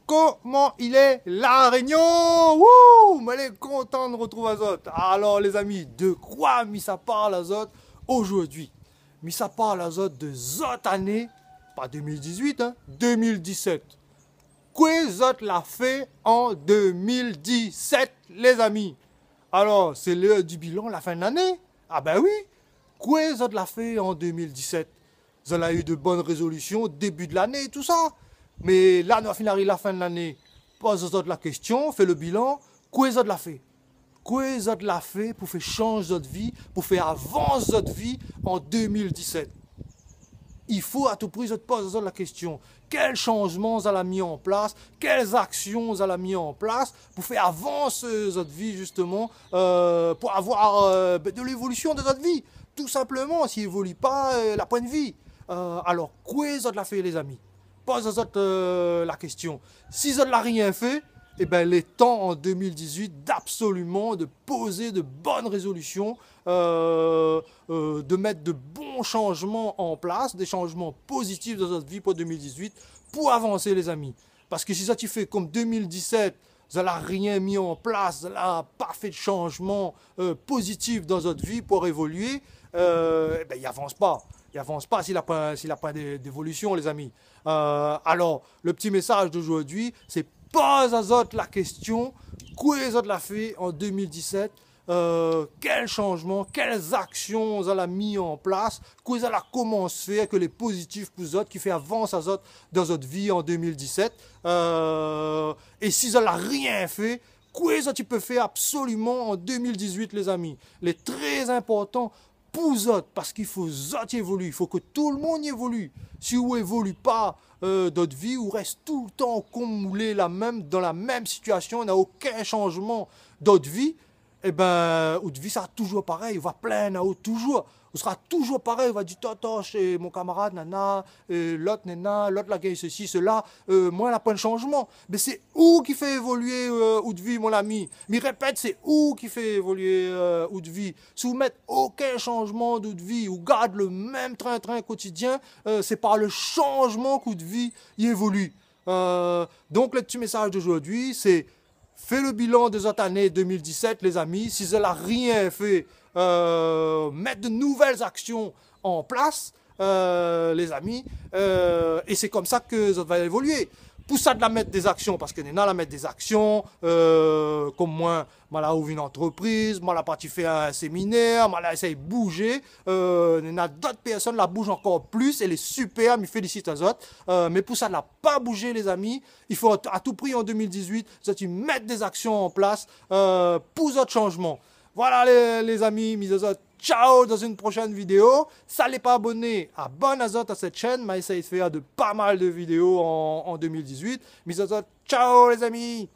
Comment il est la Réunion? Wouh! Mais elle est content de retrouver Azot. Alors les amis, de quoi mis à part l'Azot aujourd'hui? Mis à part l'Azot de Zot année, pas 2018, hein, 2017. Quoi Zot l'a fait en 2017, les amis? Alors, c'est l'heure du bilan, la fin de l'année? Ah ben oui! Quoi Zot l'a fait en 2017? Vous avez eu de bonnes résolutions, début de l'année, tout ça. Mais là, nous finir la fin de l'année. Pose-toi la question, fais le bilan. Quoi ça de la fait? Quoi ça de la fait pour faire changer votre vie, pour faire avancer votre vie en 2017? Il faut à tout prix se poser la question. Quels changements vous avez mis en place? Quelles actions vous avez mis en place pour faire avancer votre vie justement, pour avoir de l'évolution de votre vie? Tout simplement, s'il n'évolue pas, la point de vie. Alors, quoi ça de la fait, les amis? Pose la question. Si ça ne l'a rien fait, eh ben, il est temps en 2018 d'absolument de poser de bonnes résolutions, de mettre de bons changements en place, des changements positifs dans notre vie pour 2018 pour avancer, les amis. Parce que si ça tu fais comme 2017, vous n'avez rien mis en place, vous n'avez pas fait de changement positif dans votre vie pour évoluer, eh ben, il n'avance pas. Il n'avance pas s'il n'a pas d'évolution, les amis. Alors, le petit message d'aujourd'hui, c'est pose à Zot la question, quoi Zot l'a fait en 2017, quels changements, quelles actions vous avez mis en place, quoi vous avez commencé à faire, que les positifs pour Zot, qui fait avancer à Zot dans votre vie en 2017. Et si vous n'avez rien fait, quoi Zot tu peux faire absolument en 2018, les amis. Il est très important pour Zot, parce qu'il faut Zot évoluer, il faut que tout le monde y évolue. Si vous évolue pas d'autres vie, vous reste tout le temps comme moulé dans la même situation, il n'y a aucun changement d'autre vie, et ben, votre vie sera toujours pareil, on va plaindre toujours. On sera toujours pareil, on va dire, toto, chez mon camarade, nana, l'autre, nana, l'autre, la gagne ceci, cela, moi, il n'y a pas de changement. Mais c'est où qui fait évoluer votre vie, mon ami? Mais répète, c'est où qui fait évoluer votre vie? Si vous mettez aucun changement de vie, ou garde le même train-train quotidien, c'est par le changement que votre vie y évolue. Donc, le petit message d'aujourd'hui, c'est fais le bilan de cette année 2017, les amis. Si elle n'a rien fait, mettre de nouvelles actions en place, les amis, et c'est comme ça que ça va évoluer. Pour ça de la mettre des actions, parce que Nena la mettre des actions, comme moi là ouvert une entreprise, moi là parti faire un séminaire, moi là essaye de bouger, Nena d'autres personnes la bougent encore plus, elle est super, me félicite aux autres, mais pour ça de la pas bouger, les amis, il faut à tout prix en 2018, ça tu mettre des actions en place pour d'autres changements. Voilà les amis, mis aux autres. Ciao dans une prochaine vidéo. Si vous n'êtes pas abonné, abonnez-vous à cette chaîne. Je vais essayer de faire de pas mal de vidéos en 2018. Mis aux autres. Ciao les amis.